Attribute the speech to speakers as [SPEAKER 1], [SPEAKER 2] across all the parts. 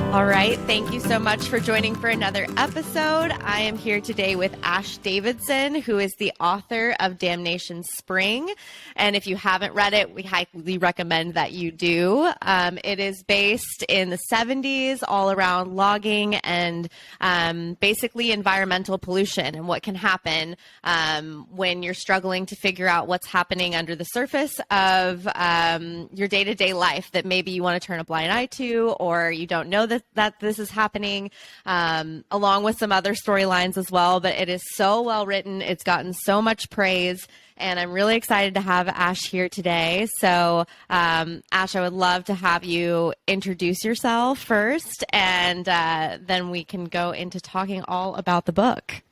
[SPEAKER 1] All right. Thank you so much for joining for another episode. I am here today with Ash Davidson, who is the author of Damnation Spring. And if you haven't read it, we highly recommend that you do. It is based in the 70s, all around logging and basically environmental pollution and what can happen when you're struggling to figure out what's happening under the surface of your day-to-day life that maybe you want to turn a blind eye to, or you don't know that this is happening, along with some other storylines as well. But it is so well written. It's gotten so much praise, and I'm really excited to have Ash here today. So, Ash, I would love to have you introduce yourself first, and then we can go into talking all about the book.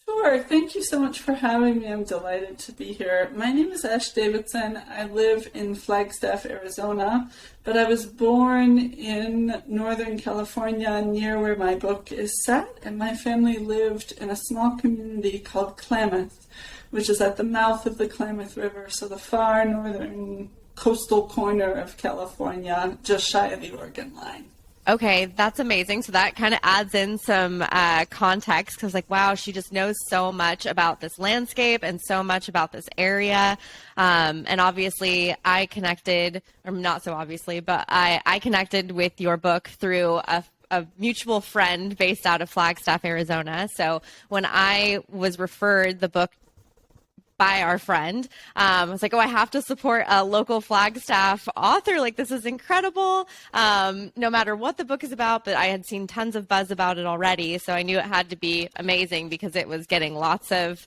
[SPEAKER 2] Sure. Thank you so much for having me. I'm delighted to be here. My name is Ash Davidson. I live in Flagstaff, Arizona, but I was born in Northern California near where my book is set, and my family lived in a small community called Klamath, which is at the mouth of the Klamath River, so the far northern coastal corner of California, just shy of the Oregon line.
[SPEAKER 1] Okay, that's amazing. So that kind of adds in some context, because like, wow, she just knows so much about this landscape and so much about this area. And obviously I connected, or not so obviously, but I connected with your book through a mutual friend based out of Flagstaff, Arizona. So when I was referred the book by our friend, I was like, oh, I have to support a local Flagstaff author. Like, this is incredible. No matter what the book is about, but I had seen tons of buzz about it already. So I knew it had to be amazing because it was getting lots of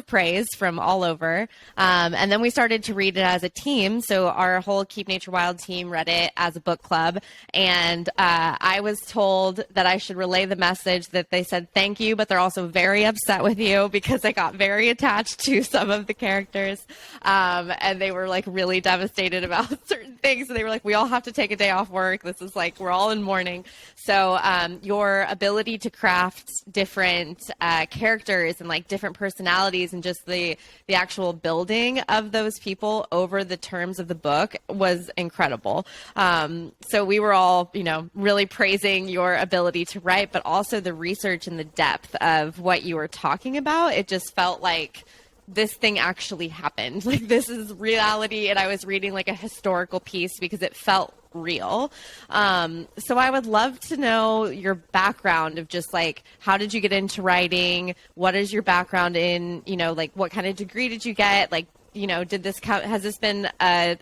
[SPEAKER 1] praise from all over. And then we started to read it as a team. So our whole Keep Nature Wild team read it as a book club. And I was told that I should relay the message that they said thank you, but they're also very upset with you because I got very attached to some of the characters. And they were like really devastated about certain things. So they were like, we all have to take a day off work. This is like, we're all in mourning. So your ability to craft different characters and like different personalities and just the actual building of those people over the terms of the book was incredible. So we were all, really praising your ability to write, but also the research and the depth of what you were talking about. It just felt like this thing actually happened. Like, this is reality. And I was reading like a historical piece because it felt real. So I would love to know your background of just like, how did you get into writing? What is your background in, like what kind of degree did you get? Like, has this been a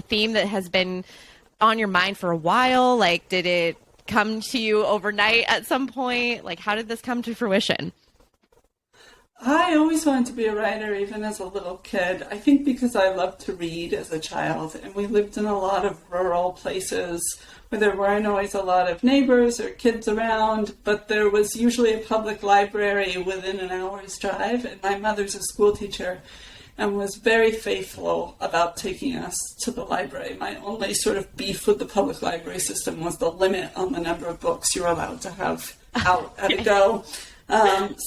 [SPEAKER 1] theme that has been on your mind for a while? Like, did it come to you overnight at some point? Like, how did this come to fruition?
[SPEAKER 2] I always wanted to be a writer, even as a little kid. I think because I loved to read as a child, and we lived in a lot of rural places where there weren't always a lot of neighbors or kids around, but there was usually a public library within an hour's drive, and my mother's a school teacher and was very faithful about taking us to the library. My only sort of beef with the public library system was the limit on the number of books you're allowed to have out at a go.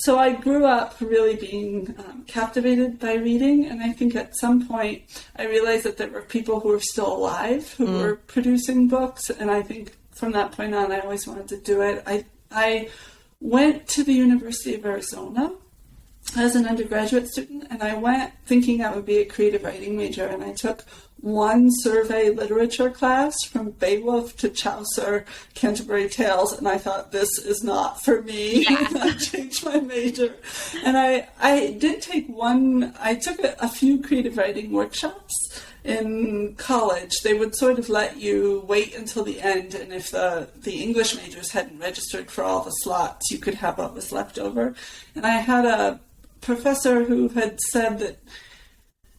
[SPEAKER 2] So I grew up really being captivated by reading, and I think at some point I realized that there were people who were still alive who were producing books, and I think from that point on I always wanted to do it. I went to the University of Arizona as an undergraduate student, and I went thinking I would be a creative writing major, and I took one survey literature class from Beowulf to Chaucer, Canterbury Tales, and I thought, this is not for me. Yeah. I changed my major. And I took a few creative writing workshops in college. They would sort of let you wait until the end, and if the English majors hadn't registered for all the slots, you could have what was left over. And I had a professor who had said that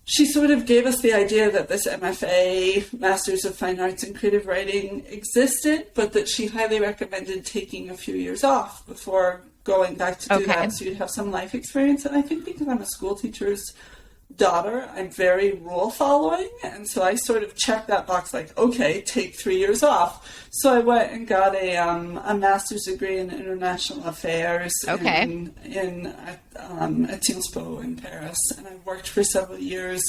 [SPEAKER 2] she sort of gave us the idea that this MFA, Masters of Fine Arts in Creative Writing, existed, but that she highly recommended taking a few years off before going back to do that, so you'd have some life experience. And I think because I'm a school teacher's daughter, I'm very rule following, and so I sort of checked that box like, okay, take 3 years off. So I went and got a master's degree in international affairs in Sciences Po in Paris, and I worked for several years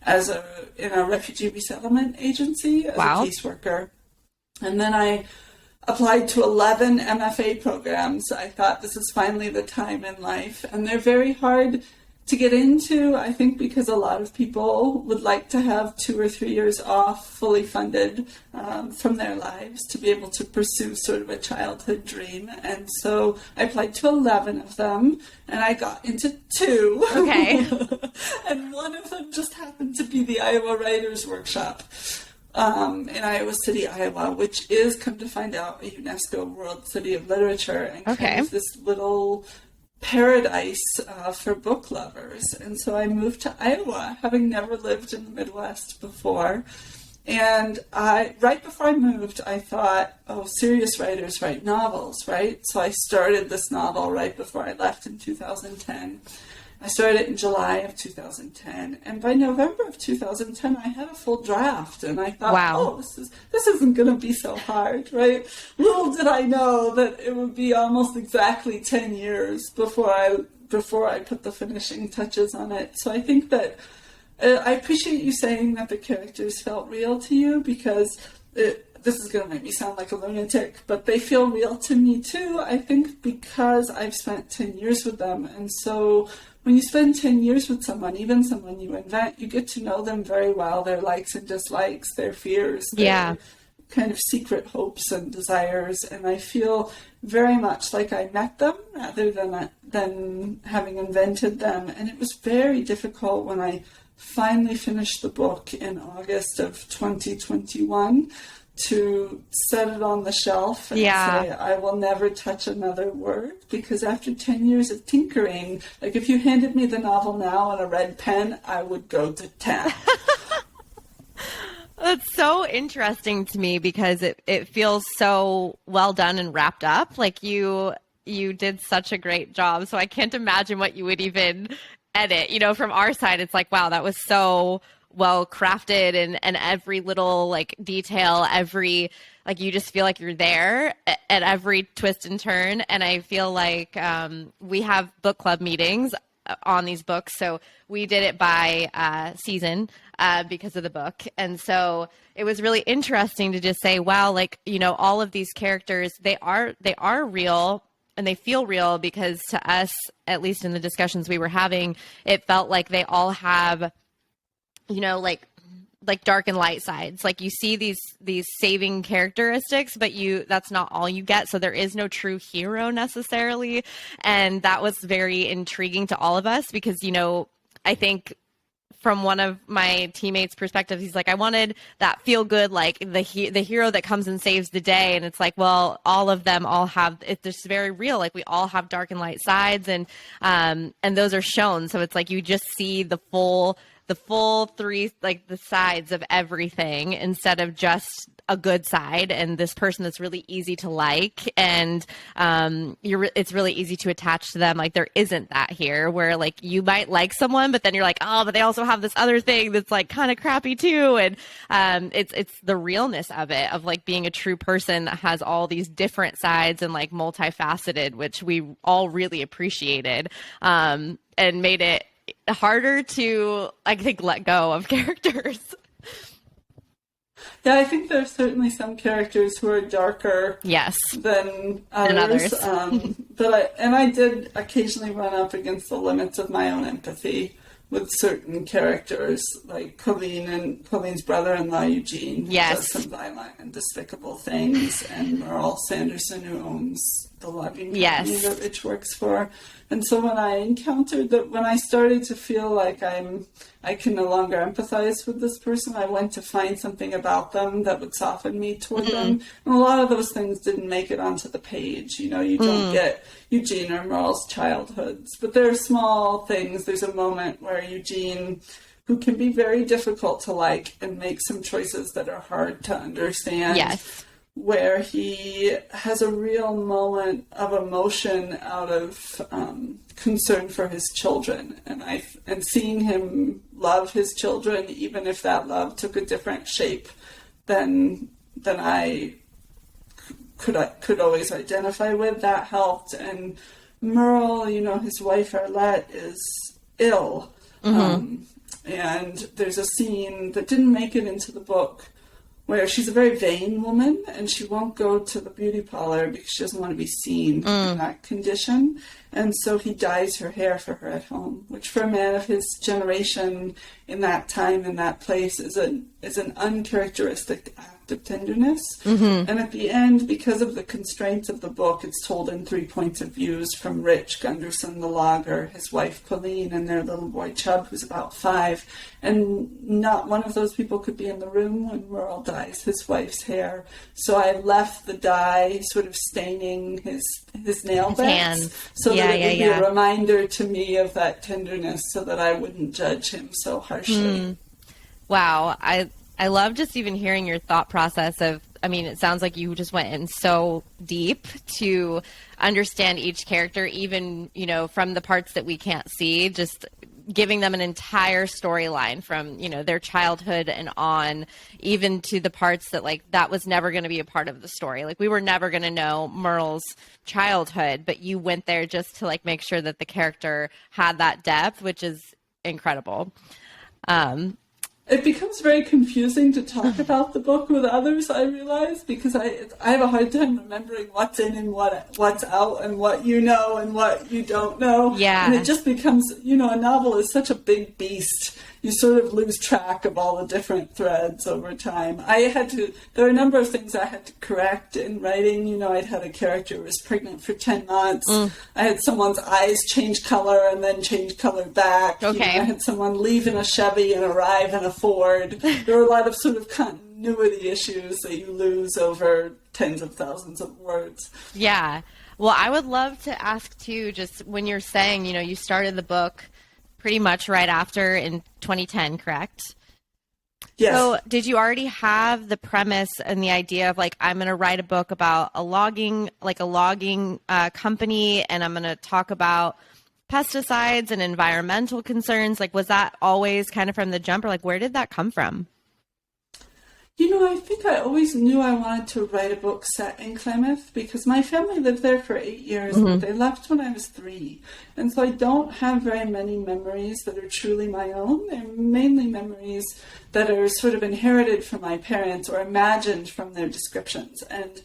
[SPEAKER 2] in a refugee resettlement agency as a caseworker. And then I applied to 11 MFA programs. I thought this is finally the time in life. And they're very hard to get into, I think, because a lot of people would like to have 2 or 3 years off, fully funded from their lives, to be able to pursue sort of a childhood dream. And so I applied to 11 of them, and I got into 2.
[SPEAKER 1] Okay.
[SPEAKER 2] And one of them just happened to be the Iowa Writers Workshop in Iowa City, Iowa, which is, come to find out, a UNESCO World City of Literature, and kind of this little paradise for book lovers. And so I moved to Iowa, having never lived in the Midwest before. And right before I moved, I thought, oh, serious writers write novels, right? So I started this novel right before I left in 2010. I started it in July of 2010, and by November of 2010, I had a full draft, and I thought,
[SPEAKER 1] wow.
[SPEAKER 2] oh, this isn't going to be so hard, right? Little did I know that it would be almost exactly 10 years before I put the finishing touches on it. So I think that I appreciate you saying that the characters felt real to you, because this is going to make me sound like a lunatic, but they feel real to me too, I think, because I've spent 10 years with them. And so when you spend 10 years with someone, even someone you invent, you get to know them very well, their likes and dislikes, their fears, their kind of secret hopes and desires. And I feel very much like I met them rather than having invented them. And it was very difficult when I finally finished the book in August of 2021 to set it on the shelf and say, I will never touch another word, because after 10 years of tinkering, like if you handed me the novel now on a red pen, I would go to town.
[SPEAKER 1] That's so interesting to me, because it feels so well done and wrapped up. Like you did such a great job. So I can't imagine what you would even edit. You know, from our side, it's like, wow, that was so well crafted, and every little like detail, every, like, you just feel like you're there at every twist and turn. And I feel like we have book club meetings on these books, so we did it by season because of the book. And so it was really interesting to just say, wow, like, you know, all of these characters, they are real. And they feel real, because to us, at least in the discussions we were having, it felt like they all have, you know, like dark and light sides. Like you see these saving characteristics, but that's not all you get. So there is no true hero necessarily. And that was very intriguing to all of us, because, you know, I think from one of my teammates' perspectives, he's like, I wanted that feel good, like the hero that comes and saves the day. And it's like, well, all of them all have, it's just very real. Like we all have dark and light sides, and those are shown. So it's like, you just see the full three, like the sides of everything, instead of just a good side and this person that's really easy to like, and it's really easy to attach to them. Like there isn't that here, where like you might like someone, but then you're like, oh, but they also have this other thing that's like kind of crappy too. And it's the realness of it, of like being a true person that has all these different sides and like multifaceted, which we all really appreciated, and made it harder to, I think, let go of characters.
[SPEAKER 2] Yeah, I think there's certainly some characters who are darker than others. But I did occasionally run up against the limits of my own empathy with certain characters, like Colleen's brother-in-law, Eugene, who does some violent and despicable things, and Merle Sanderson, who owns the logging company that Rich works for. And so when I started to feel like I can no longer empathize with this person, I went to find something about them that would soften me toward them. And a lot of those things didn't make it onto the page. You know, you don't get Eugene or Merle's childhoods, but there are small things. There's a moment where Eugene, who can be very difficult to like and make some choices that are hard to understand, where he has a real moment of emotion out of concern for his children, and seeing him love his children, even if that love took a different shape than I could always identify with, that helped. And Merle, you know, his wife Arlette is ill, and there's a scene that didn't make it into the book, where she's a very vain woman and she won't go to the beauty parlor because she doesn't want to be seen in that condition. And so he dyes her hair for her at home, which for a man of his generation in that time, in that place, is an uncharacteristic act of tenderness. And at the end, because of the constraints of the book, it's told in 3 points of views from Rich Gunderson, the logger, his wife Colleen, and their little boy Chubb, who's about 5. And not one of those people could be in the room when Merle dyes his wife's hair. So I left the dye sort of staining his nail beds, so that it would be a reminder to me of that tenderness, so that I wouldn't judge him so harshly.
[SPEAKER 1] Wow. I love just even hearing your thought process of, I mean, it sounds like you just went in so deep to understand each character, even, you know, from the parts that we can't see, just giving them an entire storyline from, you know, their childhood and on, even to the parts that, like, that was never going to be a part of the story. Like, we were never going to know Merle's childhood, but you went there just to, like, make sure that the character had that depth, which is incredible.
[SPEAKER 2] It becomes very confusing to talk about the book with others, I realize, because I have a hard time remembering what's in and what's out, and what you know and what you don't know.
[SPEAKER 1] Yeah.
[SPEAKER 2] And it just becomes, you know, a novel is such a big beast. You sort of lose track of all the different threads over time. There were a number of things I had to correct in writing. You know, I'd had a character who was pregnant for 10 months. I had someone's eyes change color and then change color back.
[SPEAKER 1] Okay.
[SPEAKER 2] You know, I had someone leave in a Chevy and arrive in a Ford. There were a lot of sort of continuity issues that you lose over tens of thousands of words.
[SPEAKER 1] Yeah. Well, I would love to ask too, just when you're saying, you know, you started the book pretty much right after in 2010, correct?
[SPEAKER 2] Yes.
[SPEAKER 1] So did you already have the premise and the idea of, like, I'm going to write a book about a logging company, and I'm going to talk about pesticides and environmental concerns? Like, was that always kind of from the jump, or like, where did that come from?
[SPEAKER 2] You know, I think I always knew I wanted to write a book set in Klamath, because my family lived there for 8 years, but they left when I was 3. And so I don't have very many memories that are truly my own. They're mainly memories that are sort of inherited from my parents or imagined from their descriptions. And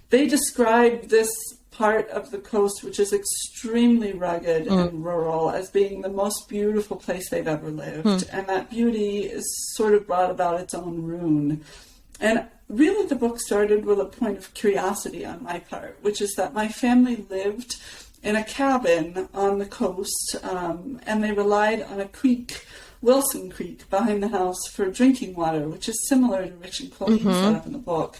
[SPEAKER 2] they describe this part of the coast, which is extremely rugged and rural, as being the most beautiful place they've ever lived. And that beauty is sort of brought about its own ruin. And really the book started with a point of curiosity on my part, which is that my family lived in a cabin on the coast, and they relied on a creek, Wilson Creek, behind the house for drinking water, which is similar to Rich and Chloe's setup in the book.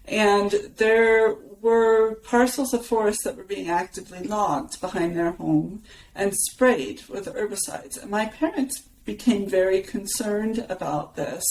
[SPEAKER 2] And there were parcels of forest that were being actively logged behind their home and sprayed with herbicides. And my parents became very concerned about this,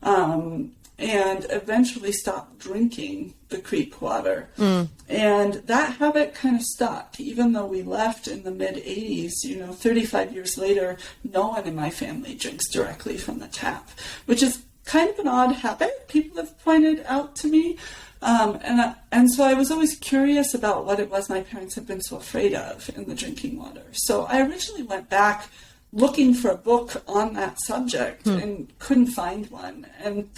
[SPEAKER 2] and eventually stopped drinking the creek water. And that habit kind of stuck, even though we left in the mid-'80s. You know, 35 years later, no one in my family drinks directly from the tap, which is kind of an odd habit, people have pointed out to me. And so I was always curious about what it was my parents had been so afraid of in the drinking water. So I originally went back looking for a book on that subject and couldn't find one. And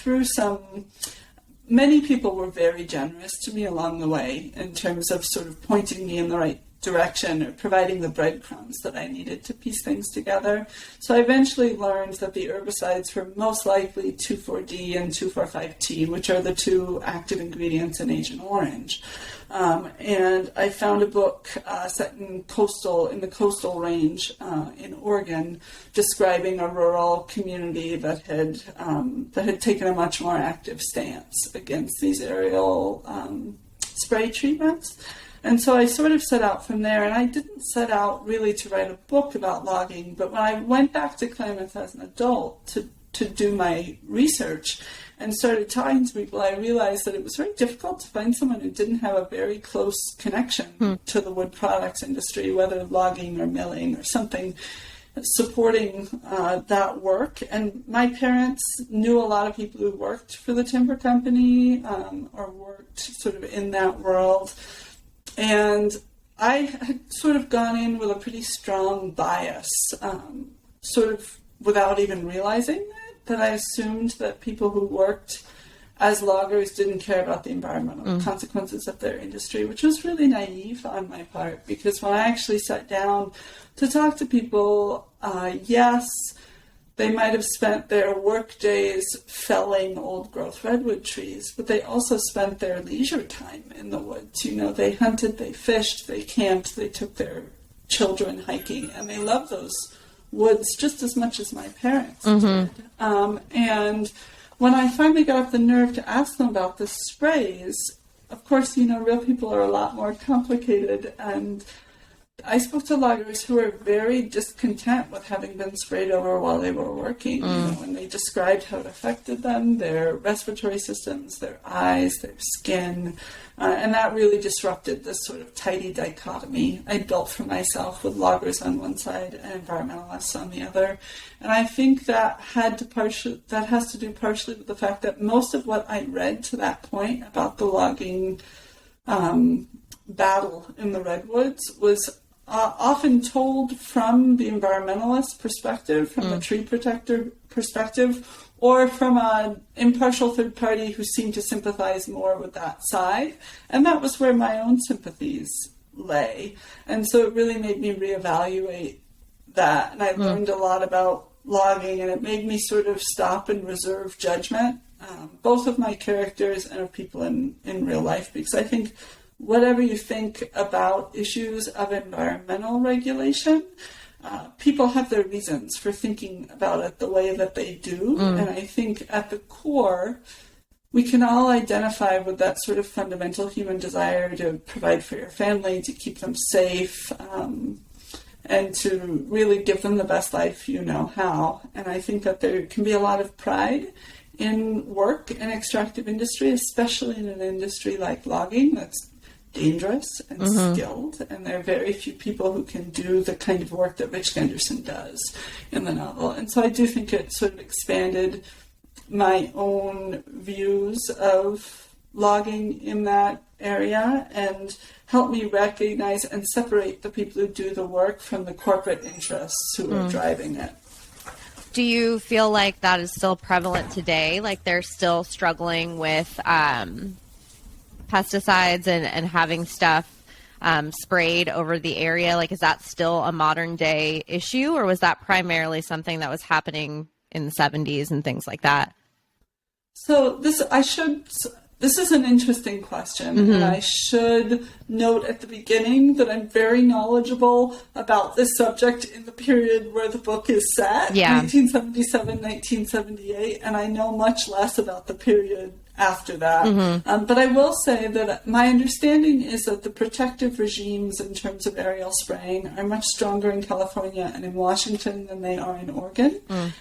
[SPEAKER 2] many people were very generous to me along the way in terms of sort of pointing me in the right direction or providing the breadcrumbs that I needed to piece things together. So I eventually learned that the herbicides were most likely 2,4-D and 2,4,5-T, which are the 2 active ingredients in Agent Orange. And I found a book set in the coastal range in Oregon, describing a rural community that had taken a much more active stance against these aerial spray treatments. And so I sort of set out from there, and I didn't set out really to write a book about logging, but when I went back to Klamath as an adult to do my research and started talking to people, I realized that it was very difficult to find someone who didn't have a very close connection to the wood products industry, whether logging or milling or something, supporting that work. And my parents knew a lot of people who worked for the timber company or worked sort of in that world. And I had sort of gone in with a pretty strong bias, sort of without even realizing that I assumed that people who worked as loggers didn't care about the environmental consequences of their industry, which was really naive on my part, because when I actually sat down to talk to people, yes, they might have spent their work days felling old growth redwood trees, but they also spent their leisure time in the woods. You know, they hunted, they fished, they camped, they took their children hiking, and they loved those woods just as much as my parents did. And when I finally got up the nerve to ask them about the sprays, of course, you know, real people are a lot more complicated, and I spoke to loggers who were very discontent with having been sprayed over while they were working. You know, when they described how it affected them, their respiratory systems, their eyes, their skin, and that really disrupted this sort of tidy dichotomy I built for myself with loggers on one side and environmentalists on the other. And I think that has to do partially with the fact that most of what I read to that point about the logging battle in the redwoods was often told from the environmentalist perspective, from the tree protector perspective, or from an impartial third party who seemed to sympathize more with that side. And that was where my own sympathies lay. And so it really made me reevaluate that. And I learned a lot about logging, and it made me sort of stop and reserve judgment, both of my characters and of people in real life, because I think whatever you think about issues of environmental regulation, people have their reasons for thinking about it the way that they do. And I think at the core, we can all identify with that sort of fundamental human desire to provide for your family, to keep them safe, and to really give them the best life you know how. And I think that there can be a lot of pride in work in extractive industry, especially in an industry like logging that's dangerous and skilled, and there are very few people who can do the kind of work that Rich Gunderson does in the novel. And so I do think it sort of expanded my own views of logging in that area and helped me recognize and separate the people who do the work from the corporate interests who are driving it.
[SPEAKER 1] Do you feel like that is still prevalent today? Like they're still struggling with pesticides and having stuff sprayed over the area? Like, is that still a modern day issue, or was that primarily something that was happening in the 70s and things like that?
[SPEAKER 2] So this is an interesting question, and I should note at the beginning that I'm very knowledgeable about this subject in the period where the book is set, 1977, 1978, and I know much less about the period after that. But I will say that my understanding is that the protective regimes in terms of aerial spraying are much stronger in California and in Washington than they are in Oregon.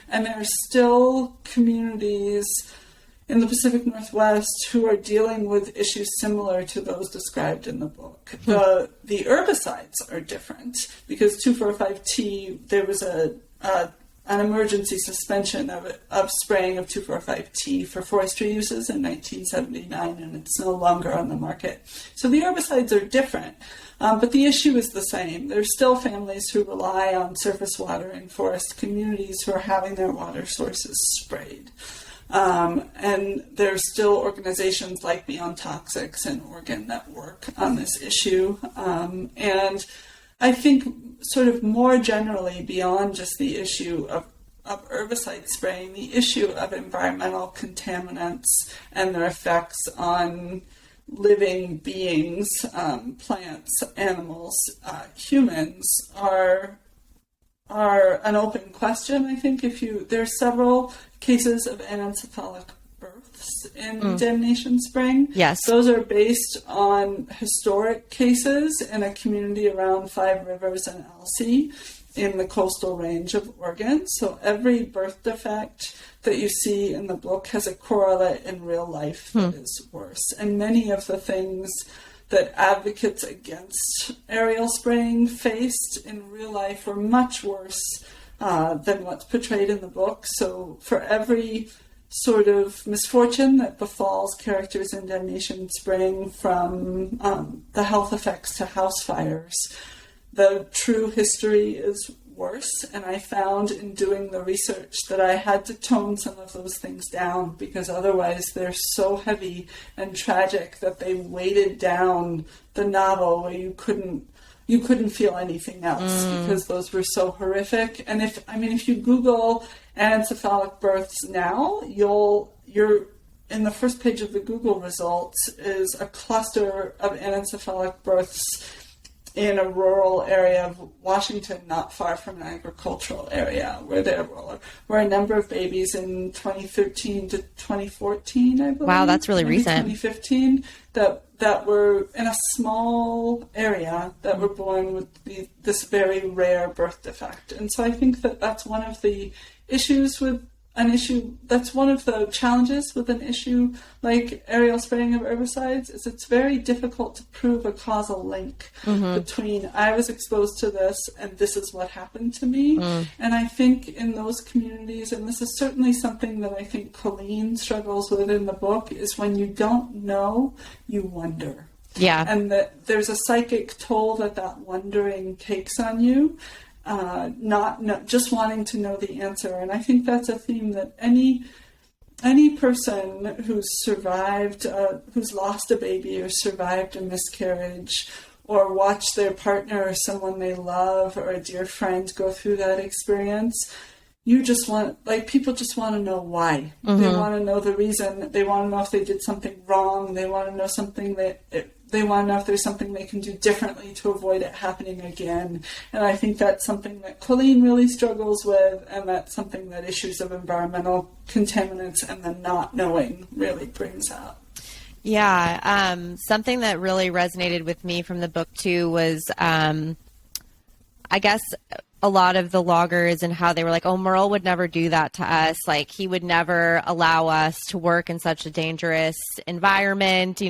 [SPEAKER 2] And there are still communities in the Pacific Northwest who are dealing with issues similar to those described in the book. The herbicides are different because 2,4,5-T, there was an emergency suspension of spraying of 2,4,5-T for forestry uses in 1979, and it's no longer on the market. So the herbicides are different, but the issue is the same. There's still families who rely on surface water in forest communities who are having their water sources sprayed. And there's still organizations like Beyond Toxics in Oregon that work on this issue. And I think sort of more generally, beyond just the issue of herbicide spraying, the issue of environmental contaminants and their effects on living beings, plants, animals, humans are an open question. I think there are several cases of anencephalic births in Damnation Spring.
[SPEAKER 1] Yes.
[SPEAKER 2] Those are based on historic cases in a community around Five Rivers and Alsea in the coastal range of Oregon. So every birth defect that you see in the book has a correlate in real life that is worse. And many of the things that advocates against aerial spraying faced in real life were much worse than what's portrayed in the book. So for every sort of misfortune that befalls characters in Damnation Spring, from the health effects to house fires, the true history is worse. And I found in doing the research that I had to tone some of those things down, because otherwise they're so heavy and tragic that they weighted down the novel, where you couldn't feel anything else, because those were so horrific. And if you Google anencephalic births now, you're in the first page of the Google results is a cluster of anencephalic births in a rural area of Washington, not far from an agricultural area, where there were a number of babies in 2013 to 2014, I believe.
[SPEAKER 1] Wow, that's really
[SPEAKER 2] maybe
[SPEAKER 1] recent.
[SPEAKER 2] 2015, that were in a small area that were born with this very rare birth defect. And so I think that that's one of the issues with that's one of the challenges with an issue like aerial spraying of herbicides, is it's very difficult to prove a causal link between I was exposed to this and this is what happened to me. And I think in those communities, and this is certainly something that I think Colleen struggles with in the book, is when you don't know, you wonder.
[SPEAKER 1] Yeah.
[SPEAKER 2] And that there's a psychic toll that wondering takes on you. Not just wanting to know the answer. And I think that's a theme that any person who's survived, who's lost a baby or survived a miscarriage, or watched their partner or someone they love or a dear friend go through that experience, people just want to know why. They want to know the reason. They want to know if they did something wrong. They want to know they want to know if there's something they can do differently to avoid it happening again. And I think that's something that Colleen really struggles with, and that's something that issues of environmental contaminants and the not knowing really brings out.
[SPEAKER 1] Yeah, something that really resonated with me from the book too was, I guess, a lot of the loggers and how they were like, oh, Merle would never do that to us. Like, he would never allow us to work in such a dangerous environment,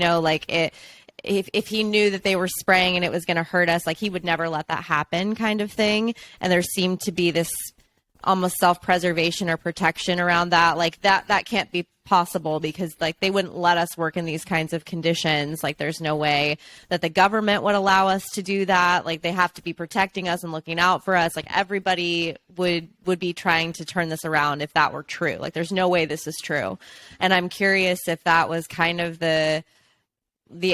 [SPEAKER 1] if he knew that they were spraying and it was going to hurt us, like, he would never let that happen, kind of thing. And there seemed to be this almost self-preservation or protection around that. Like, that can't be possible, because like they wouldn't let us work in these kinds of conditions. Like, there's no way that the government would allow us to do that. Like, they have to be protecting us and looking out for us. Like, everybody would be trying to turn this around if that were true. Like, there's no way this is true. And I'm curious if that was kind of the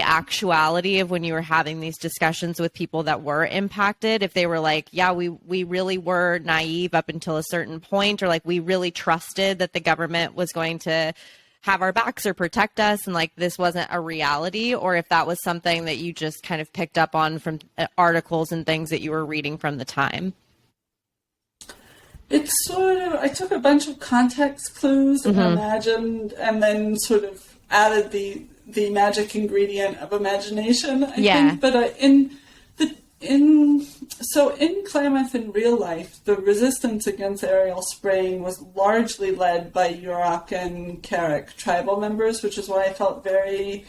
[SPEAKER 1] actuality of when you were having these discussions with people that were impacted, if they were like, yeah, we really were naive up until a certain point, or like we really trusted that the government was going to have our backs or protect us, and like this wasn't a reality, or if that was something that you just kind of picked up on from articles and things that you were reading from the time.
[SPEAKER 2] It's sort of, I took a bunch of context clues and imagined, and then sort of added the magic ingredient of imagination, I think. But in Klamath in real life, the resistance against aerial spraying was largely led by Yurok and Carrick tribal members, which is why I felt very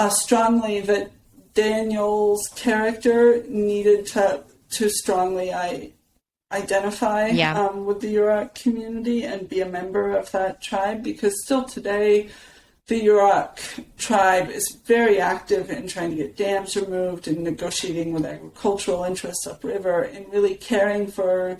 [SPEAKER 2] strongly that Daniel's character needed to strongly identify with the Yurok community and be a member of that tribe, because still today the Yurok tribe is very active in trying to get dams removed and negotiating with agricultural interests upriver and really caring for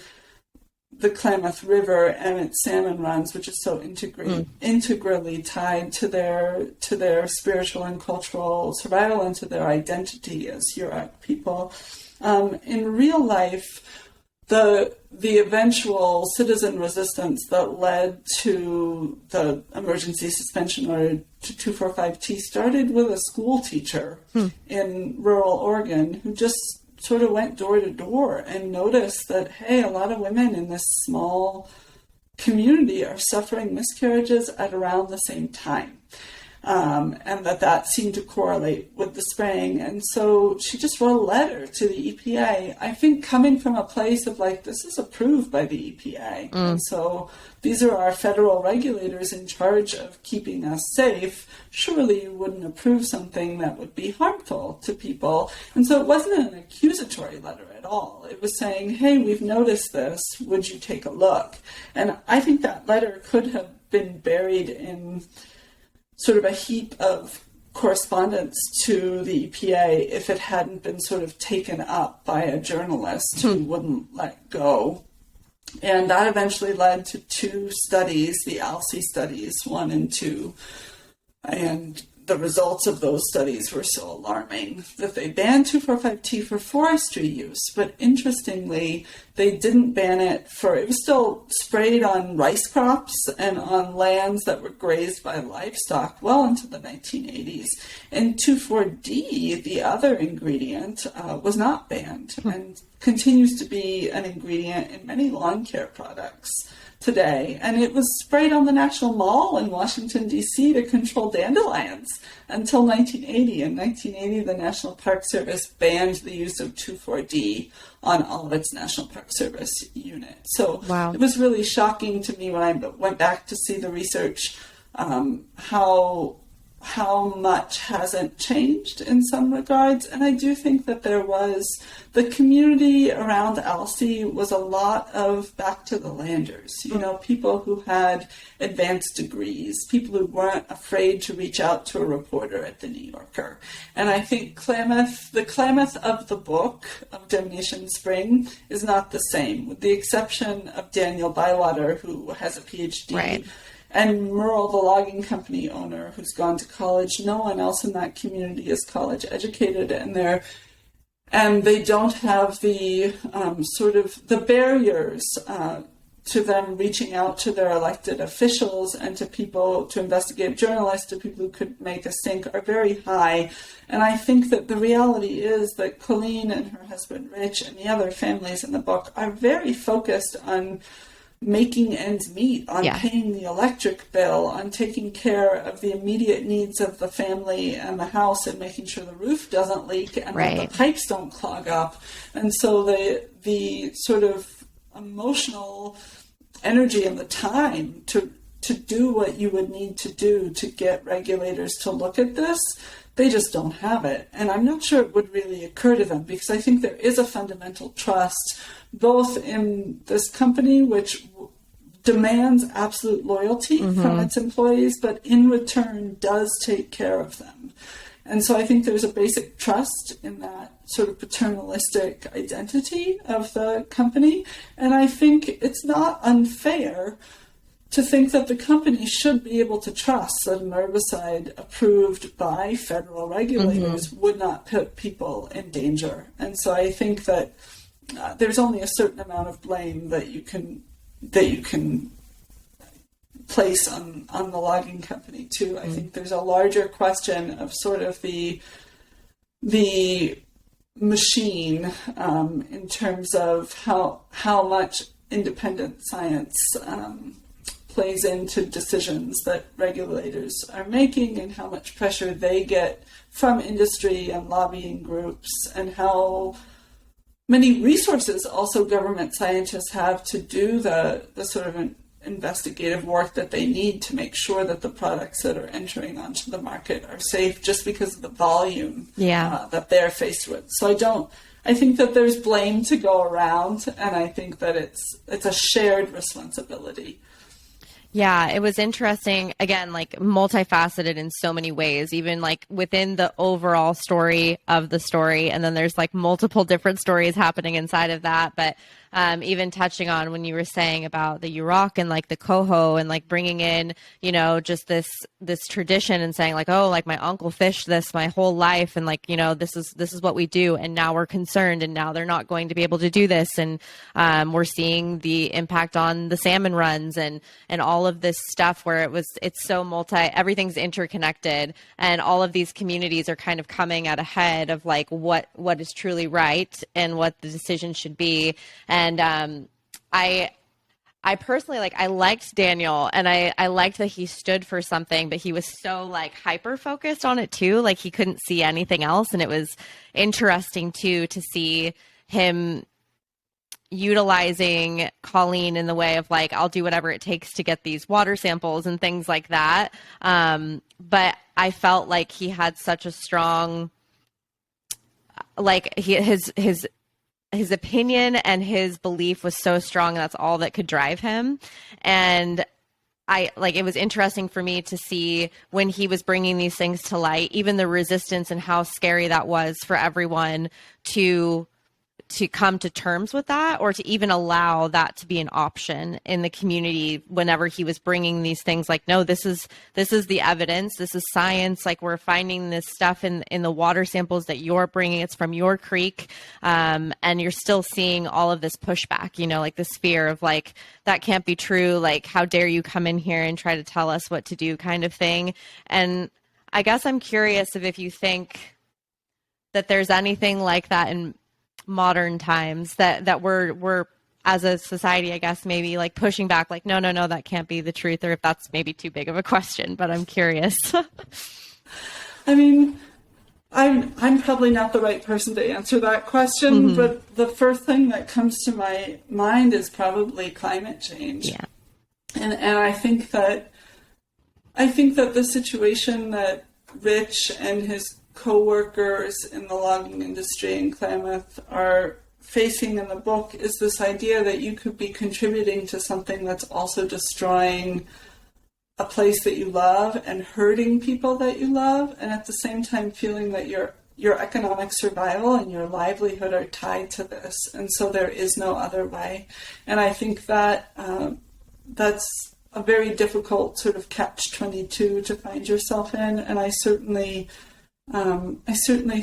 [SPEAKER 2] the Klamath River and its salmon runs, which is so integrally tied to their spiritual and cultural survival and to their identity as Yurok people. In real life, the eventual citizen resistance that led to the emergency suspension order to 245T started with a school teacher in rural Oregon who just sort of went door to door and noticed that, hey, a lot of women in this small community are suffering miscarriages at around the same time. And that seemed to correlate with the spraying. And so she just wrote a letter to the EPA, I think coming from a place of like, this is approved by the EPA. And so these are our federal regulators in charge of keeping us safe. Surely you wouldn't approve something that would be harmful to people. And so it wasn't an accusatory letter at all. It was saying, hey, we've noticed this. Would you take a look? And I think that letter could have been buried in sort of a heap of correspondence to the EPA if it hadn't been sort of taken up by a journalist who wouldn't let go. And that eventually led to 2 studies, the ALSI studies 1 and 2. And the results of those studies were so alarming that they banned 2,4,5-T for forestry use. But interestingly, they didn't ban it it was still sprayed on rice crops and on lands that were grazed by livestock well into the 1980s. And 2,4-D, the other ingredient, was not banned and continues to be an ingredient in many lawn care products today. And it was sprayed on the National Mall in Washington, D.C. to control dandelions until 1980. In 1980, the National Park Service banned the use of 2,4-D on all of its National Park Service units. So
[SPEAKER 1] wow.
[SPEAKER 2] It was really shocking to me when I went back to see the research, how much hasn't changed in some regards. And I do think that the community around ALSI was a lot of back to the landers, people who had advanced degrees, people who weren't afraid to reach out to a reporter at the New Yorker. And I think the Klamath of the book of Damnation Spring is not the same, with the exception of Daniel Bywater, who has a PhD.
[SPEAKER 1] Right.
[SPEAKER 2] And Merle, the logging company owner who's gone to college. No one else in that community is college educated, and they don't have the sort of the barriers to them reaching out to their elected officials and to people, to investigative journalists, to people who could make a stink, are very high. And I think that the reality is that Colleen and her husband Rich and the other families in the book are very focused on making ends meet, on paying the electric bill, on taking care of the immediate needs of the family and the house, and making sure the roof doesn't leak and that the pipes don't clog up. And so the sort of emotional energy and the time to do what you would need to do to get regulators to look at this, they just don't have it. And I'm not sure it would really occur to them, because I think there is a fundamental trust both in this company, which demands absolute loyalty from its employees, but in return does take care of them. And so I think there's a basic trust in that sort of paternalistic identity of the company. And I think it's not unfair to think that the company should be able to trust that an herbicide approved by federal regulators would not put people in danger. And so I think that there's only a certain amount of blame that you can place on the logging company too. I think there's a larger question of sort of the machine in terms of how much independent science plays into decisions that regulators are making, and how much pressure they get from industry and lobbying groups, and how many resources also government scientists have to do the sort of investigative work that they need to make sure that the products that are entering onto the market are safe, just because of the volume that they're faced with. So I think that there's blame to go around, and I think that it's a shared responsibility.
[SPEAKER 1] Yeah, it was interesting, again, like multifaceted in so many ways, even like within the overall story of the story. And then there's like multiple different stories happening inside of that. But even touching on when you were saying about the Yurok and like the coho, and like bringing in, just this tradition and saying like, oh, like my uncle fished this my whole life. And like, this is what we do. And now we're concerned, and now they're not going to be able to do this. And we're seeing the impact on the salmon runs and all of this stuff where it's so everything's interconnected, and all of these communities are kind of coming at a head of like what is truly right and what the decision should be. And I personally, like, I liked Daniel, and I liked that he stood for something, but he was so like hyper focused on it too. Like he couldn't see anything else. And it was interesting too, to see him utilizing Colleen in the way of like, I'll do whatever it takes to get these water samples and things like that. But I felt like he had such a strong, like his opinion and his belief was so strong. That's all that could drive him. And it was interesting for me to see when he was bringing these things to light, even the resistance and how scary that was for everyone to come to terms with that, or to even allow that to be an option in the community whenever he was bringing these things like, no, this is the evidence, this is science, like we're finding this stuff in the water samples that you're bringing, it's from your creek, and you're still seeing all of this pushback, like this fear of like, that can't be true, like how dare you come in here and try to tell us what to do kind of thing. And I guess I'm curious if you think that there's anything like that in modern times that we're as a society, I guess, maybe like pushing back, like, no, that can't be the truth, or if that's maybe too big of a question, but I'm curious.
[SPEAKER 2] I mean, I'm probably not the right person to answer that question, but the first thing that comes to my mind is probably climate change.
[SPEAKER 1] Yeah.
[SPEAKER 2] And I think that the situation that Rich and his co-workers in the logging industry in Klamath are facing in the book is this idea that you could be contributing to something that's also destroying a place that you love and hurting people that you love, and at the same time feeling that your economic survival and your livelihood are tied to this, and so there is no other way. And I think that that's a very difficult sort of catch-22 to find yourself in, and I certainly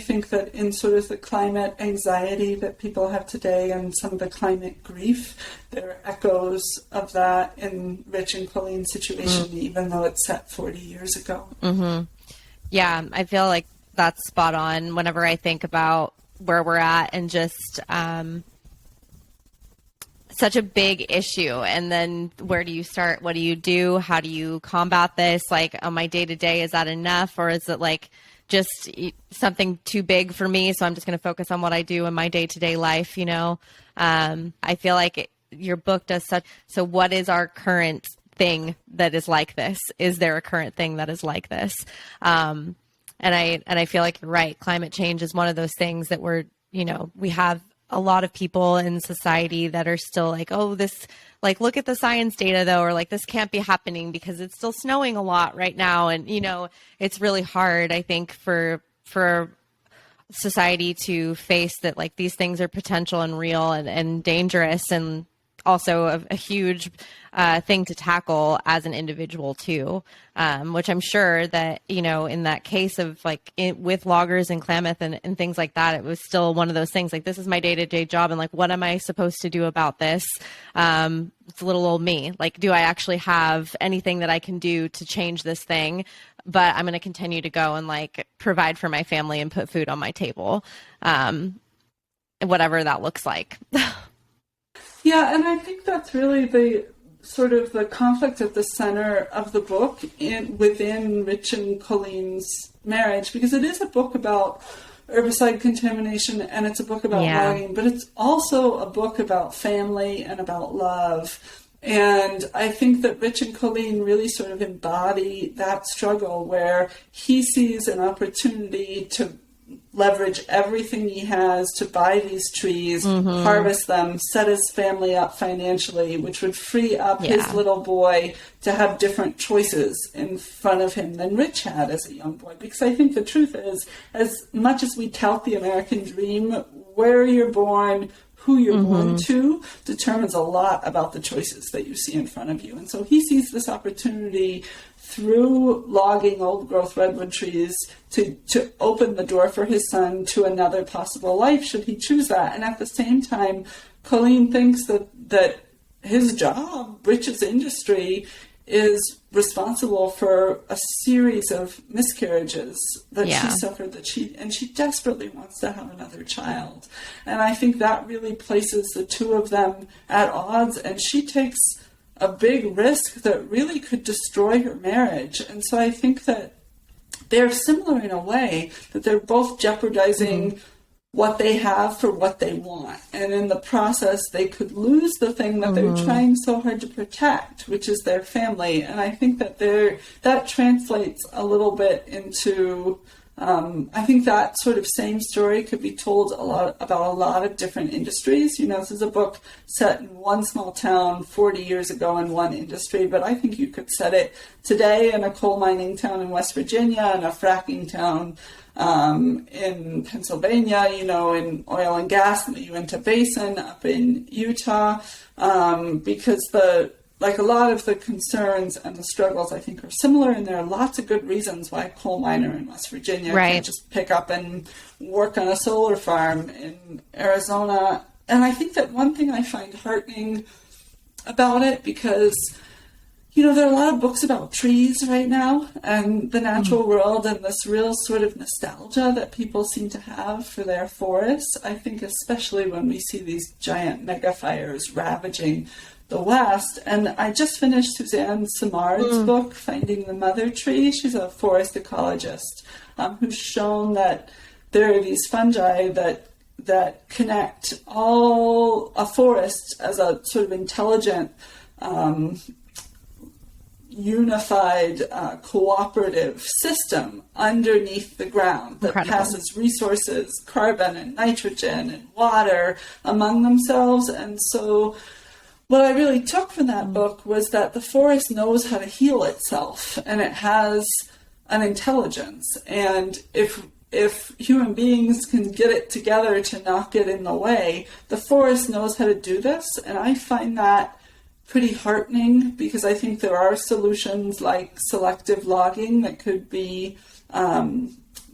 [SPEAKER 2] think that in sort of the climate anxiety that people have today and some of the climate grief, there are echoes of that in Rich and Colleen's situation, even though it's set 40 years ago. Mm-hmm.
[SPEAKER 1] Yeah, I feel like that's spot on whenever I think about where we're at and just such a big issue. And then where do you start? What do you do? How do you combat this? Like on my day-to-day, is that enough? Or is it like just something too big for me, so I'm just going to focus on what I do in my day-to-day life, I feel like your book does such. So what is our current thing that is like this? Is there a current thing that is like this? And I feel like you're right. Climate change is one of those things that we have a lot of people in society that are still like, oh, this, like, look at the science data though, or like, this can't be happening because it's still snowing a lot right now. And, it's really hard, I think, for society to face that, like, these things are potential and real and dangerous, and also a huge thing to tackle as an individual too, which I'm sure that, in that case of like with loggers in Klamath and things like that, it was still one of those things like, this is my day-to-day job. And like, what am I supposed to do about this? It's little old me. Like, do I actually have anything that I can do to change this thing? But I'm going to continue to go and like provide for my family and put food on my table. Whatever that looks like.
[SPEAKER 2] Yeah, and I think that's really the sort of the conflict at the center of the book within Rich and Colleen's marriage, because it is a book about herbicide contamination and it's a book about logging, but it's also a book about family and about love. And I think that Rich and Colleen really sort of embody that struggle where he sees an opportunity to leverage everything he has to buy these trees, harvest them, set his family up financially, which would free up his little boy to have different choices in front of him than Rich had as a young boy. Because I think the truth is, as much as we tout the American dream, where you're born, who you're born to, determines a lot about the choices that you see in front of you. And so he sees this opportunity through logging old growth redwood trees to open the door for his son to another possible life should he choose that. And at the same time, Colleen thinks that his job, Rich's industry, is responsible for a series of miscarriages that she suffered, and she desperately wants to have another child. And I think that really places the two of them at odds, and she takes a big risk that really could destroy her marriage. And so I think that they're similar in a way, that they're both jeopardizing what they have for what they want. And in the process, they could lose the thing that they're trying so hard to protect, which is their family. And I think that that translates a little bit into I think that sort of same story could be told about a lot of different industries. This is a book set in one small town 40 years ago in one industry, but I think you could set it today in a coal mining town in West Virginia and a fracking town in Pennsylvania, in oil and gas in the Uinta Basin up in Utah, because a lot of the concerns and the struggles, I think, are similar, and there are lots of good reasons why a coal miner in West Virginia can't just pick up and work on a solar farm in Arizona. And I think that one thing I find heartening about it, because, there are a lot of books about trees right now and the natural world and this real sort of nostalgia that people seem to have for their forests. I think especially when we see these giant mega fires ravaging the West. And I just finished Suzanne Simard's book, Finding the Mother Tree. She's a forest ecologist who's shown that there are these fungi that connect a forest as a sort of intelligent, unified, cooperative system underneath the ground that passes resources, carbon and nitrogen and water among themselves. And so what I really took from that book was that the forest knows how to heal itself, and it has an intelligence. And if human beings can get it together to not get in the way, the forest knows how to do this. And I find that pretty heartening, because I think there are solutions like selective logging that could be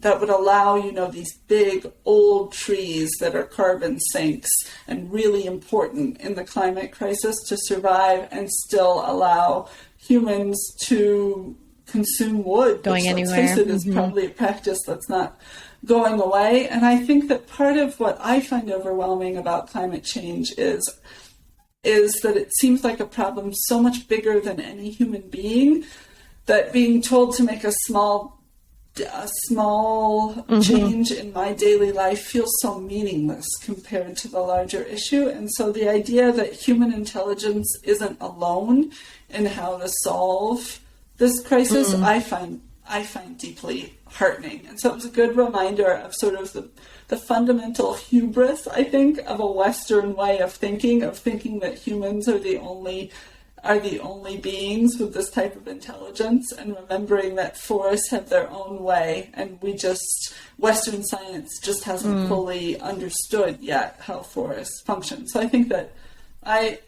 [SPEAKER 2] that would allow, these big old trees that are carbon sinks and really important in the climate crisis to survive and still allow humans to consume wood.
[SPEAKER 1] Going anywhere.
[SPEAKER 2] Let's face it, is probably a practice that's not going away. And I think that part of what I find overwhelming about climate change is that it seems like a problem so much bigger than any human being, that being told to make a small change in my daily life feels so meaningless compared to the larger issue. And so the idea that human intelligence isn't alone in how to solve this crisis, I find deeply heartening. And so it was a good reminder of sort of the fundamental hubris, I think, of a Western way of thinking that humans are the only beings with this type of intelligence, and remembering that forests have their own way, and Western science just hasn't fully understood yet how forests function. So I think that I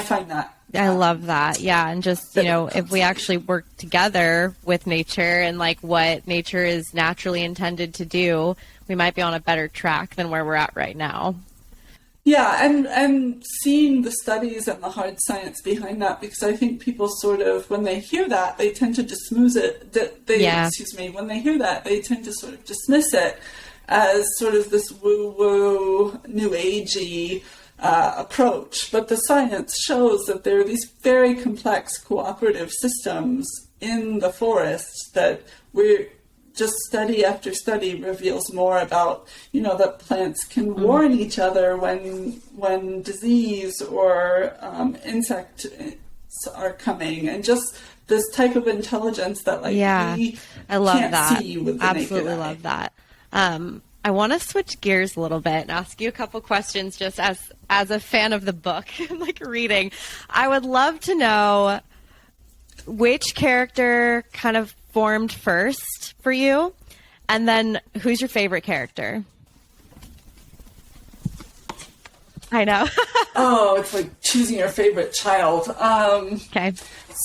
[SPEAKER 2] find that.
[SPEAKER 1] I love that. Yeah. And just, if we actually work together with nature and what nature is naturally intended to do, we might be on a better track than where we're at right now.
[SPEAKER 2] Yeah, and seeing the studies and the hard science behind that, because I think people sort of, when they hear that, they tend to dismiss it. When they hear that, they tend to sort of dismiss it as sort of this woo-woo, new agey approach. But the science shows that there are these very complex cooperative systems in the forest that we're just study after study reveals more about, that plants can warn each other when disease or insects are coming, and just this type of intelligence that we
[SPEAKER 1] I love
[SPEAKER 2] can't
[SPEAKER 1] that.
[SPEAKER 2] see with the
[SPEAKER 1] Absolutely
[SPEAKER 2] naked eye.
[SPEAKER 1] love that. I want to switch gears a little bit and ask you a couple questions just as a fan of the book, reading. I would love to know which character kind of formed first for you, and then who's your favorite character? I know.
[SPEAKER 2] Oh, it's like choosing your favorite child.
[SPEAKER 1] Okay.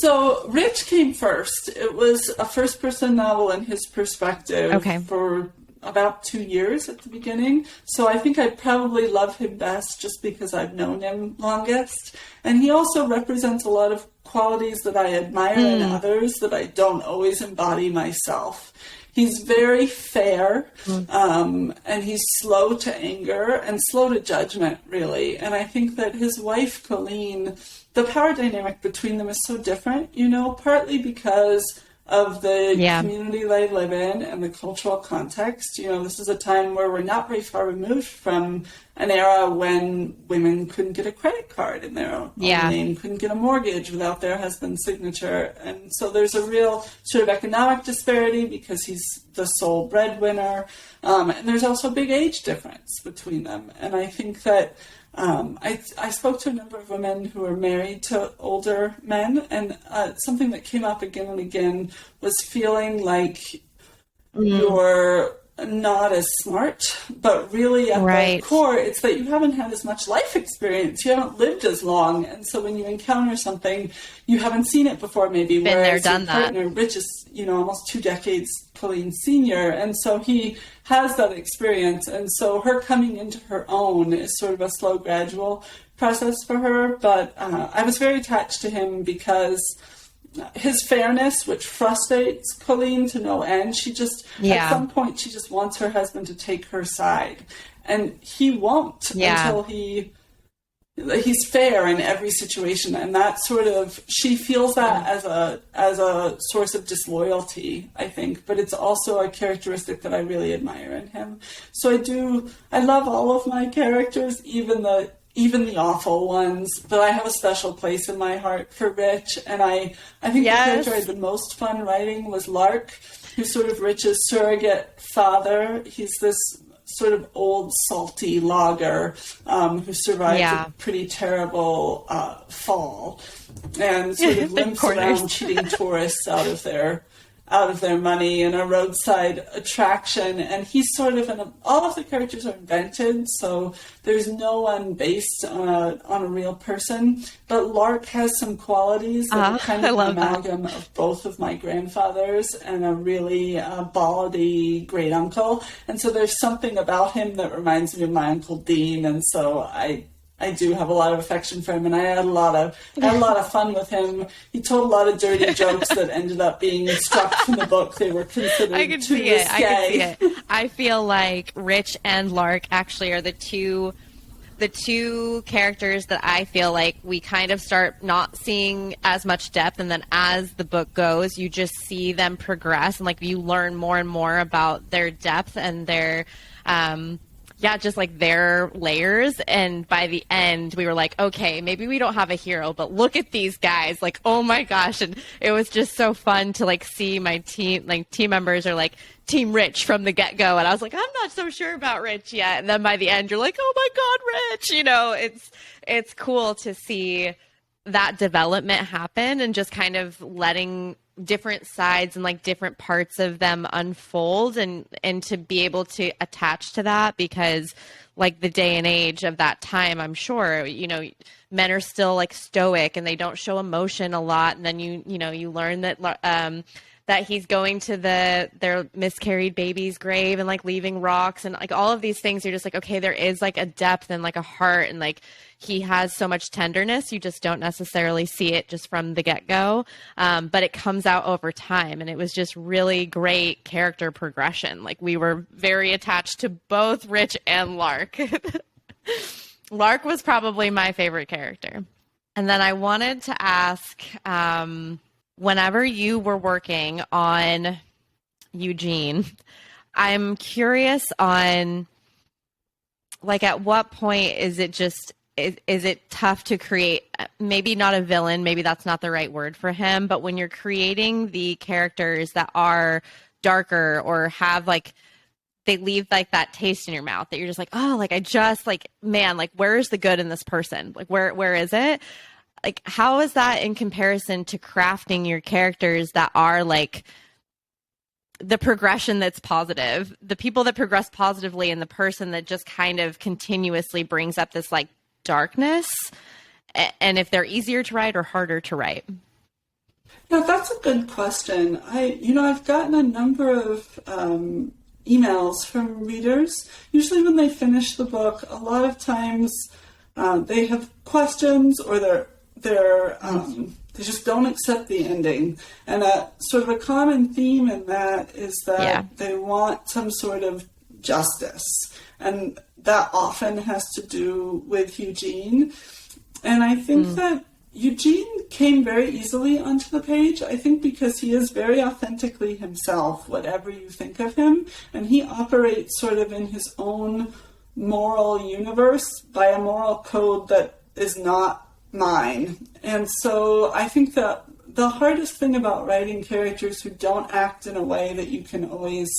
[SPEAKER 2] So Rich came first. It was a first-person novel in his perspective for about 2 years at the beginning. So I think I probably love him best just because I've known him longest. And he also represents a lot of qualities that I admire in others that I don't always embody myself. He's very fair, and he's slow to anger and slow to judgment, really. And I think that his wife, Colleen, the power dynamic between them is so different, partly because of the
[SPEAKER 1] Yeah.
[SPEAKER 2] community they live in and the cultural context. You know, this is a time where we're not very far removed from an era when women couldn't get a credit card in their own name, couldn't get a mortgage without their husband's signature. And so there's a real sort of economic disparity because he's the sole breadwinner. And there's also a big age difference between them. And I think that I spoke to a number of women who are married to older men, and something that came up again and again was feeling like you're not as smart, but really at the core, it's that you haven't had as much life experience. You haven't lived as long. And so when you encounter something, you haven't seen it before, maybe.
[SPEAKER 1] Been
[SPEAKER 2] whereas
[SPEAKER 1] there, done
[SPEAKER 2] your partner, Rich, is, you know, almost 2 decades Colleen senior. And so he has that experience. And so her coming into her own is sort of a slow, gradual process for her. But I was very attached to him because his fairness, which frustrates Colleen to no end. She just, at some point, she just wants her husband to take her side. And he won't until he's fair in every situation. And that sort of, she feels that as a source of disloyalty, I think. But it's also a characteristic that I really admire in him. So I love all of my characters, even the awful ones, but I have a special place in my heart for Rich, and I think the character I had the most fun writing was Lark, who's sort of Rich's surrogate father. He's this sort of old, salty logger who survived a pretty terrible fall and sort of limps around cheating tourists out of their money in a roadside attraction. And he's sort of all of the characters are invented, so there's no one based on a real person. But Lark has some qualities that are kind of an amalgam of both of my grandfathers and a really ballady great uncle. And so there's something about him that reminds me of my Uncle Dean. And so I do have a lot of affection for him, and I had a lot of fun with him. He told a lot of dirty jokes that ended up being struck from the book. They were considered
[SPEAKER 1] I can
[SPEAKER 2] too
[SPEAKER 1] see it.
[SPEAKER 2] risque.
[SPEAKER 1] I can see it. I feel like Rich and Lark actually are the two characters that I feel like we kind of start not seeing as much depth, and then as the book goes, you just see them progress, and like you learn more and more about their depth and their just like their layers. And by the end, we were like, okay, maybe we don't have a hero, but look at these guys. Like, oh my gosh. And it was just so fun to like see my team members are like Team Rich from the get-go. And I was like, I'm not so sure about Rich yet. And then by the end, you're like, oh my God, Rich. You know, it's cool to see that development happen and just kind of letting different sides and like different parts of them unfold and to be able to attach to that, because like the day and age of that time, I'm sure, you know, men are still like stoic and they don't show emotion a lot. And then you learn that that he's going to their miscarried baby's grave and like leaving rocks and like all of these things. You're just like, okay, there is like a depth and like a heart, and like he has so much tenderness. You just don't necessarily see it just from the get-go, but it comes out over time. And it was just really great character progression. Like we were very attached to both Rich and Lark. Lark was probably my favorite character. And then I wanted to ask, whenever you were working on Eugene, I'm curious on, like, at what point is it tough to create, maybe not a villain, maybe that's not the right word for him, but when you're creating the characters that are darker or have, like, they leave, like, that taste in your mouth that you're just like, oh, like, I just, like, man, like, where's the good in this person? Like, where is it? Like, how is that in comparison to crafting your characters that are like the progression that's positive, the people that progress positively, and the person that just kind of continuously brings up this like darkness, and if they're easier to write or harder to write?
[SPEAKER 2] Yeah, that's a good question. I've gotten a number of emails from readers. Usually when they finish the book, a lot of times they have questions, or they just don't accept the ending. And sort of a common theme in that is that they want some sort of justice. And that often has to do with Eugene. And I think that Eugene came very easily onto the page, I think because he is very authentically himself, whatever you think of him, and he operates sort of in his own moral universe by a moral code that is not mine. And so I think that the hardest thing about writing characters who don't act in a way that you can always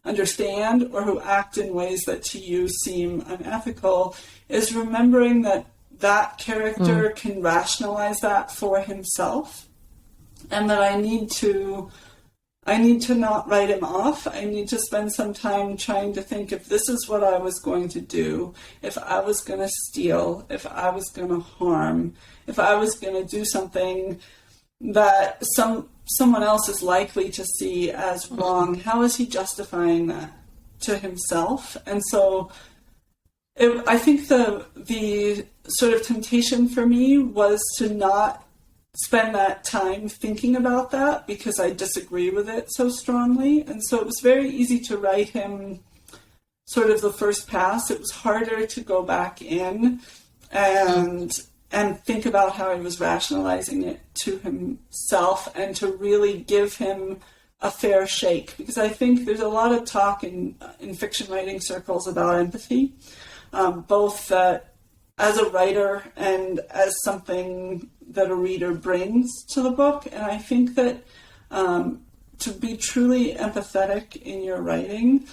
[SPEAKER 2] understand, or who act in ways that to you seem unethical, is remembering that that character can rationalize that for himself, and that I need to not write him off. I need to spend some time trying to think, if this is what I was going to do, if I was going to steal, if I was going to harm, if I was going to do something that someone else is likely to see as wrong, how is he justifying that to himself? And so I think the sort of temptation for me was to not spend that time thinking about that, because I disagree with it so strongly. And so it was very easy to write him sort of the first pass. It was harder to go back in and think about how he was rationalizing it to himself, and to really give him a fair shake. Because I think there's a lot of talk in fiction writing circles about empathy, both as a writer and as something that a reader brings to the book. And I think that to be truly empathetic in your writing,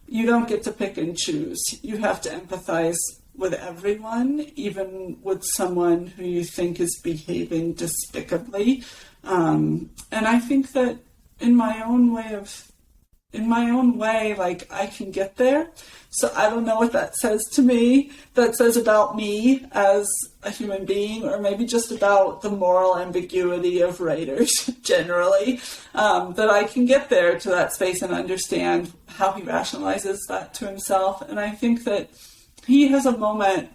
[SPEAKER 2] you don't get to pick and choose. You have to empathize with everyone, even with someone who you think is behaving despicably. And I think that in my own way, like, I can get there. So I don't know what that says to me. That says about me as a human being, or maybe just about the moral ambiguity of writers generally, that I can get there to that space and understand how he rationalizes that to himself. And I think that he has a moment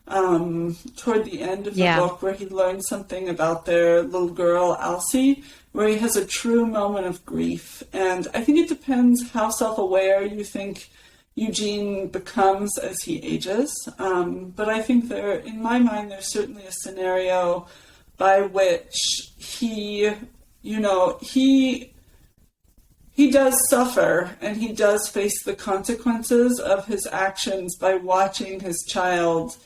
[SPEAKER 2] toward the end of the book where he learns something about their little girl, Elsie, where he has a true moment of grief. And I think it depends how self-aware you think Eugene becomes as he ages. But I think in my mind, there's certainly a scenario by which he does suffer, and he does face the consequences of his actions by watching his child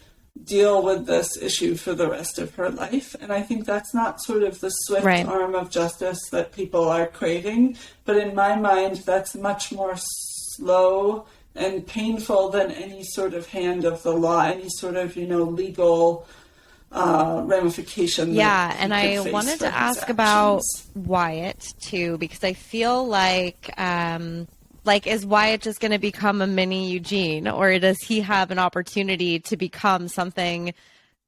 [SPEAKER 2] deal with this issue for the rest of her life. And I think that's not sort of the swift arm of justice that people are craving, but in my mind, that's much more slow and painful than any sort of hand of the law, any sort of, legal ramification.
[SPEAKER 1] Yeah, and I wanted to ask about Wyatt too, because I feel like is Wyatt just going to become a mini Eugene, or does he have an opportunity to become something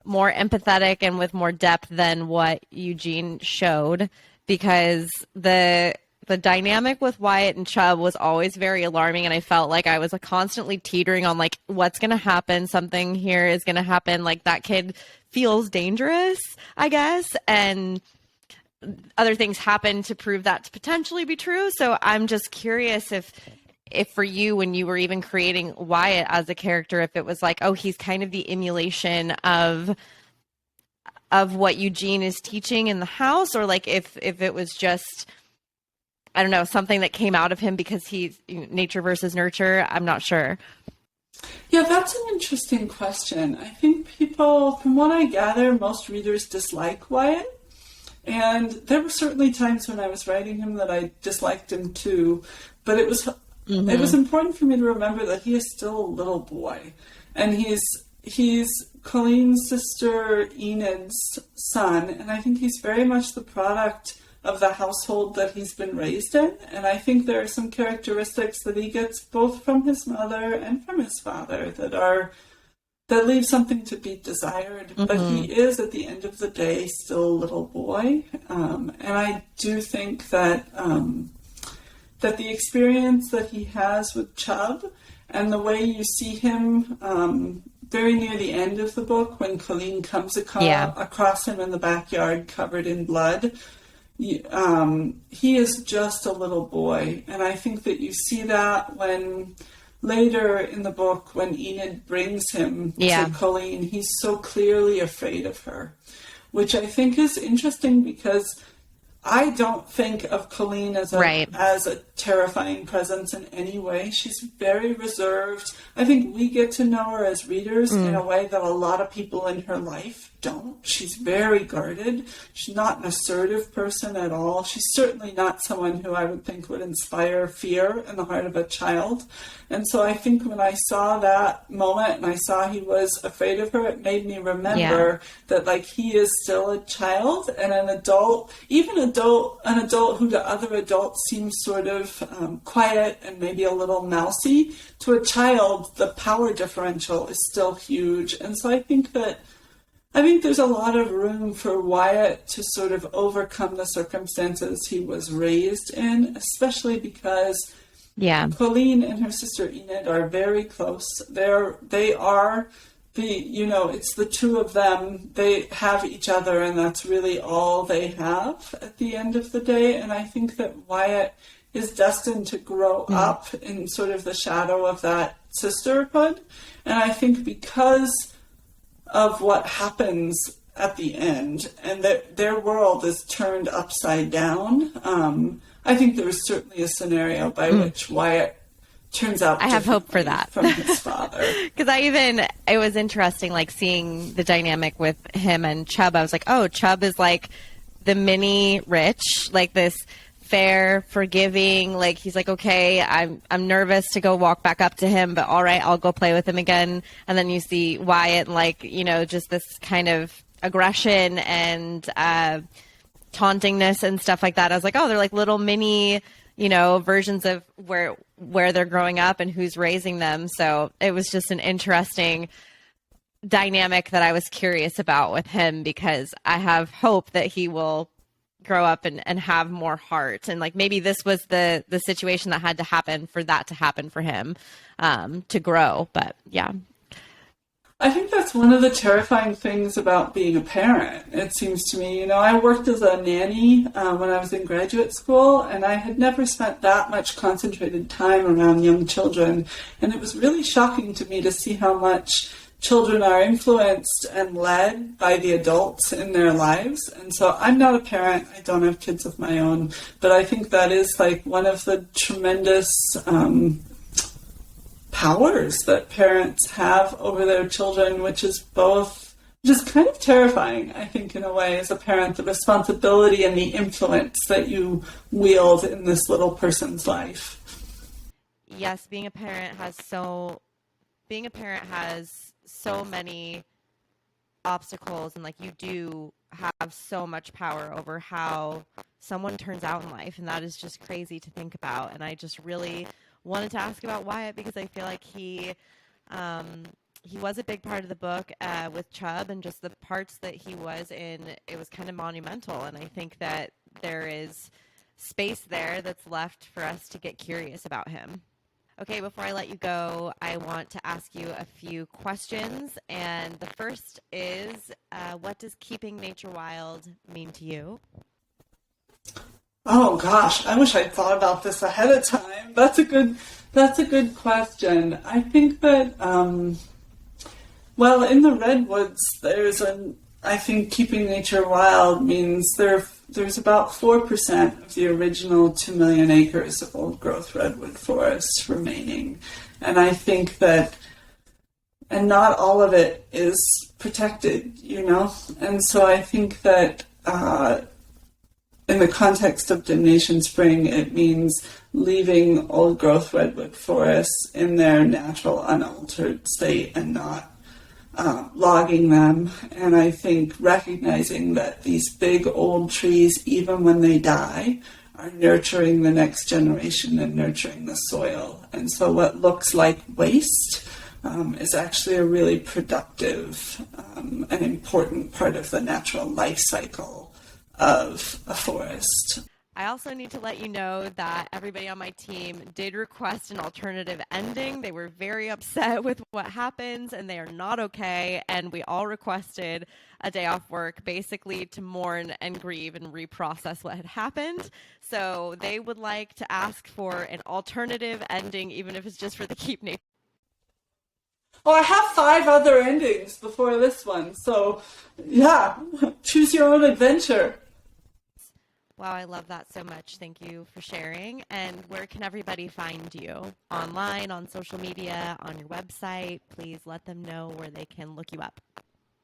[SPEAKER 1] more empathetic and with more depth than what Eugene showed? Because the dynamic with Wyatt and Chubb was always very alarming, and I felt like I was constantly teetering on what's going to happen. Something here is going to happen. That kid feels dangerous, I guess, and other things happen to prove that to potentially be true. So I'm just curious if for you, when you were even creating Wyatt as a character, if it was he's kind of the emulation of what Eugene is teaching in the house, or if it was just, I don't know, something that came out of him because he's nature versus nurture. I'm not sure.
[SPEAKER 2] Yeah, that's an interesting question. I think people, from what I gather, most readers dislike Wyatt. And there were certainly times when I was writing him that I disliked him too. But it was important for me to remember that he is still a little boy. And he's Colleen's sister Enid's son. And I think he's very much the product of the household that he's been raised in. And I think there are some characteristics that he gets both from his mother and from his father that leave something to be desired. But he is, at the end of the day, still a little boy. And I do think that that the experience that he has with Chubb, and the way you see him very near the end of the book, when Colleen comes across him in the backyard covered in blood, he is just a little boy. And I think that you see that when later in the book, when Enid brings him to Colleen, he's so clearly afraid of her. which I think is interesting because I don't think of Colleen as
[SPEAKER 1] Right.
[SPEAKER 2] as a terrifying presence in any way. She's very reserved. I think we get to know her as readers in a way that a lot of people in her life don't. She's very guarded. She's not an assertive person at all. She's certainly not someone who I would think would inspire fear in the heart of a child. And so I think when I saw that moment and I saw he was afraid of her, it made me remember that like he is still a child and an adult, even an adult who to other adults seems sort of quiet and maybe a little mousy. To a child, the power differential is still huge. And so I think there's a lot of room for Wyatt to sort of overcome the circumstances he was raised in, especially because Colleen and her sister Enid are very close. They are it's the two of them. They have each other, and that's really all they have at the end of the day. And I think that Wyatt is destined to grow up in sort of the shadow of that sisterhood. And I think because of what happens at the end and that their world is turned upside down, I think there is certainly a scenario by which Wyatt turns out
[SPEAKER 1] I have hope for that
[SPEAKER 2] from his father.
[SPEAKER 1] Because it was interesting, like seeing the dynamic with him and Chubb. I was like, oh, Chubb is like the mini Rich, like this fair, forgiving, like he's like, okay, I'm nervous to go walk back up to him, but all right, I'll go play with him again. And then you see Wyatt, like, just this kind of aggression and tauntingness and stuff like that. I was like, oh, they're like little mini, versions of where they're growing up and who's raising them. So it was just an interesting dynamic that I was curious about with him, because I have hope that he will grow up and have more heart. And like maybe this was the situation that had to happen for that to happen for him to grow. But yeah.
[SPEAKER 2] I think that's one of the terrifying things about being a parent, it seems to me. I worked as a nanny when I was in graduate school, and I had never spent that much concentrated time around young children. And it was really shocking to me to see how much children are influenced and led by the adults in their lives. And so I'm not a parent. I don't have kids of my own. But I think that is like one of the tremendous powers that parents have over their children, which is kind of terrifying, I think, in a way, as a parent, the responsibility and the influence that you wield in this little person's life.
[SPEAKER 1] Yes, being a parent has so many obstacles, and like you do have so much power over how someone turns out in life, and that is just crazy to think about. And I just really wanted to ask about Wyatt because I feel like he was a big part of the book with Chubb, and just the parts that he was in, it was kind of monumental. And I think that there is space there that's left for us to get curious about him. Okay, before I let you go, I want to ask you a few questions. And the first is, what does keeping nature wild mean to you?
[SPEAKER 2] Oh gosh, I wish I'd thought about this ahead of time. That's a good question. I think that, in the redwoods, I think keeping nature wild means there's about 4% of the original 2 million acres of old growth redwood forests remaining. And I think that, and not all of it is protected, And so I think that, in the context of Damnation Spring, it means leaving old growth redwood forests in their natural unaltered state and not logging them. And I think recognizing that these big old trees, even when they die, are nurturing the next generation and nurturing the soil. And so what looks like waste is actually a really productive and important part of the natural life cycle of a forest.
[SPEAKER 1] I also need to let you know that everybody on my team did request an alternative ending. They were very upset with what happens, and they are not okay. And we all requested a day off work, basically to mourn and grieve and reprocess what had happened. So they would like to ask for an alternative ending, even if it's just for the Keep Nature.
[SPEAKER 2] Oh, I have 5 other endings before this one. So, yeah, choose your own adventure.
[SPEAKER 1] Wow, I love that so much. Thank you for sharing. And where can everybody find you? Online, on social media, on your website? Please let them know where they can look you up.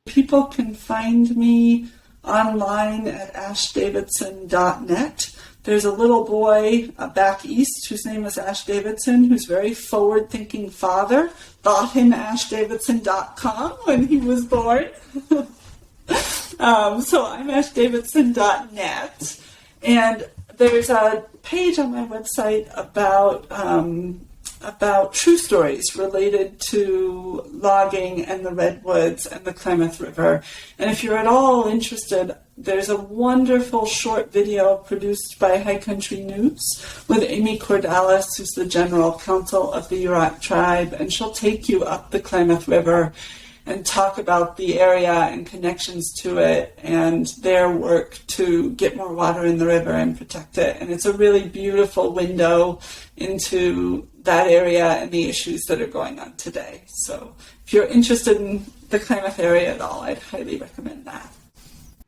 [SPEAKER 2] People can find me online at ashdavidson.net. There's a little boy back east whose name is Ash Davidson, who's a very forward-thinking father. Thought him ashdavidson.com when he was born. So I'm ashdavidson.net. And there's a page on my website about true stories related to logging and the redwoods and the Klamath River. And if you're at all interested, there's a wonderful short video produced by High Country News with Amy Cordalis, who's the general counsel of the Yurok tribe, and she'll take you up the Klamath River and talk about the area and connections to it and their work to get more water in the river and protect it. And it's a really beautiful window into that area and the issues that are going on today. So if you're interested in the Klamath area at all, I'd highly recommend that.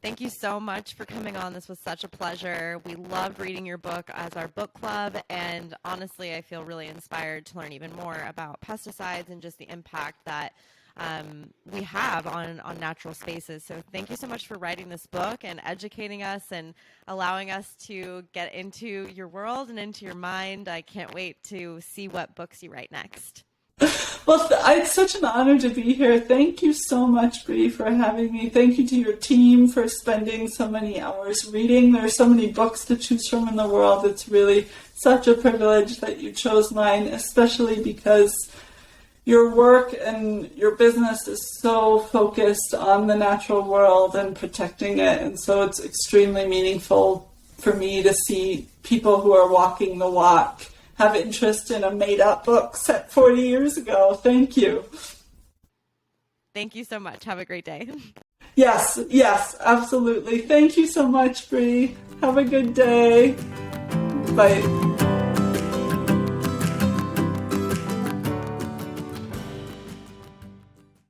[SPEAKER 1] Thank you so much for coming on. This was such a pleasure. We loved reading your book as our book club, and honestly, I feel really inspired to learn even more about pesticides and just the impact that we have on natural spaces. So thank you so much for writing this book and educating us and allowing us to get into your world and into your mind. I can't wait to see what books you write next.
[SPEAKER 2] Well, it's such an honor to be here. Thank you so much, Bree, for having me. Thank you to your team for spending so many hours reading. There are so many books to choose from in the world. It's really such a privilege that you chose mine, especially because your work and your business is so focused on the natural world and protecting it. And so it's extremely meaningful for me to see people who are walking the walk have interest in a made-up book set 40 years ago. Thank you.
[SPEAKER 1] Thank you so much. Have a great day.
[SPEAKER 2] Yes, absolutely. Thank you so much, Bree. Have a good day. Bye.